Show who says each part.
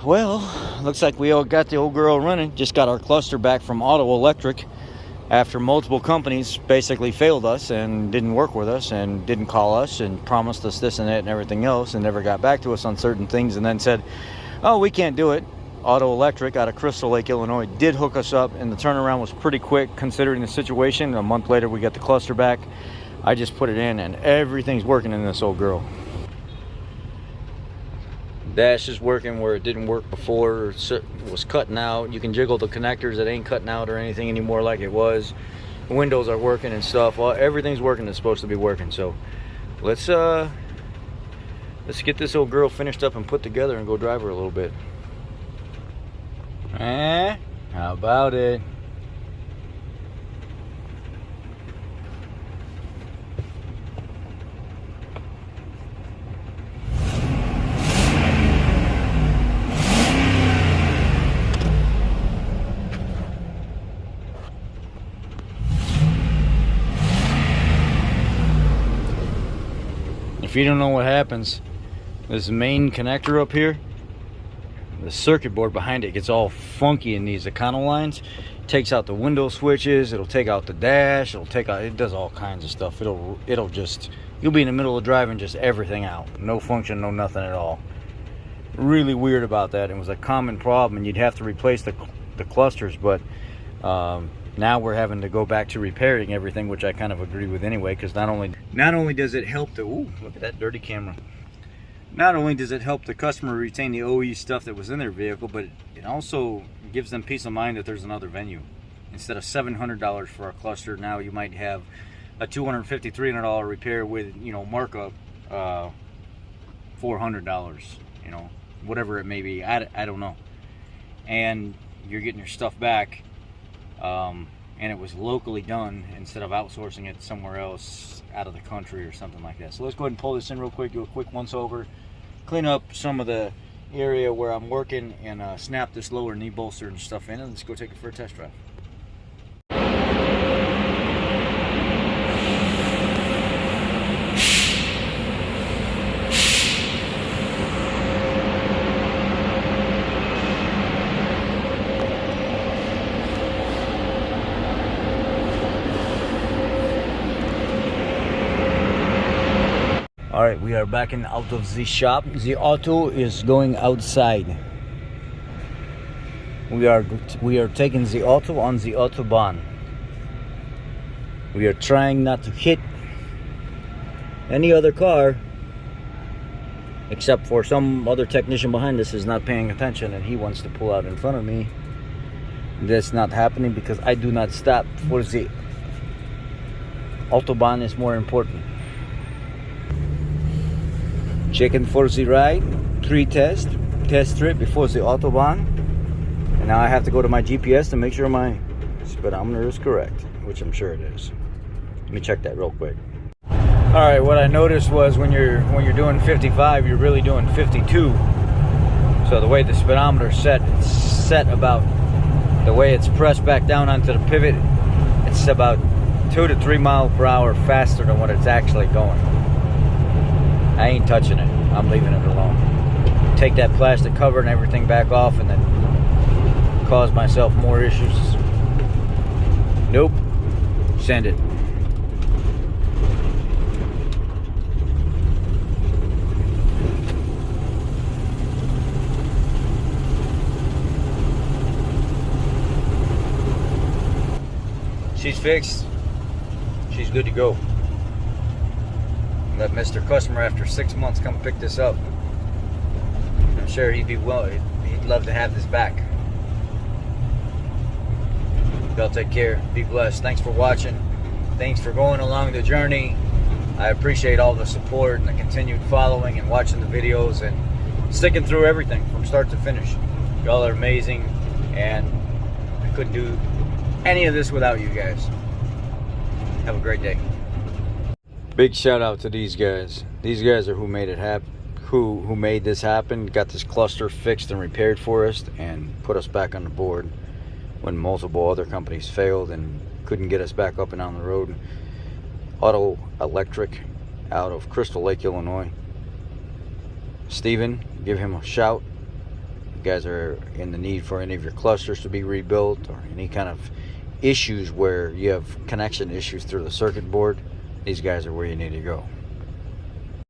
Speaker 1: Well, looks like we all got the old girl running. Just got our cluster back from Electrik after multiple companies basically failed us and didn't work with us and didn't call us and promised us this and that and everything else and never got back to us on certain things, and then said, oh, we can't do it. Electrik out of Crystal Lake, Illinois did hook us up, and the turnaround was pretty quick considering the situation. A month later we got the cluster back. I just put it in and everything's working in this old girl. Dash is working where it didn't work before. It was cutting out. You can jiggle the connectors. It ain't cutting out or anything anymore like it was. The windows are working and stuff. Well, everything's working that's supposed to be working. So let's get this old girl finished up and put together and go drive her a little bit. How about it? If you don't know what happens, this main connector up here, the circuit board behind it gets all funky in these Econolines. Takes out the window switches, it'll take out the dash, it does all kinds of stuff. It'll just, you'll be in the middle of driving, just everything out. No function, no nothing at all. Really weird about that. It was a common problem, and you'd have to replace the clusters, but now we're having to go back to repairing everything, which I kind of agree with anyway, because not only does it help the, ooh, look at that dirty camera. Not only does it help the customer retain the OE stuff that was in their vehicle, but it also gives them peace of mind that there's another venue. Instead of $700 for a cluster, now you might have a $250, $300 repair with, you know, markup $400, you know, whatever it may be. I don't know. And you're getting your stuff back. And it was locally done instead of outsourcing it somewhere else out of the country or something like that. So let's go ahead and pull this in real quick, do a quick once over, clean up some of the area where I'm working, and snap this lower knee bolster and stuff in, and let's go take it for a test drive. All right, we are backing out of the shop. The auto is going outside. We are taking the auto on the Autobahn. We are trying not to hit any other car, except for some other technician behind us is not paying attention and he wants to pull out in front of me. That's not happening because I do not stop. For the Autobahn is more important. Checking for the ride, test strip before the Autobahn, and now I have to go to my GPS to make sure my speedometer is correct, which I'm sure it is. Let me check that real quick. All right, what I noticed was when you're doing 55, you're really doing 52. So the way the speedometer is set, it's set about the way it's pressed back down onto the pivot. It's about 2 to 3 miles per hour faster than what it's actually going. I ain't touching it. I'm leaving it alone. Take that plastic cover and everything back off and then cause myself more issues. Nope. Send it. She's fixed. She's good to go. Let Mr. Customer after 6 months come pick this up. I'm sure he'd love to have this back. Y'all take care. Be blessed. Thanks for watching. Thanks for going along the journey. I appreciate all the support and the continued following and watching the videos and sticking through everything from start to finish. Y'all are amazing, and I couldn't do any of this without you guys. Have a great day. Big shout out to these guys. These guys are who made it happen, who made this happen, got this cluster fixed and repaired for us and put us back on the board when multiple other companies failed and couldn't get us back up and on the road. Electrik out of Crystal Lake, Illinois. Steven, give him a shout. you guys are in the need for any of your clusters to be rebuilt, or any kind of issues where you have connection issues through the circuit board, these guys are where you need to go.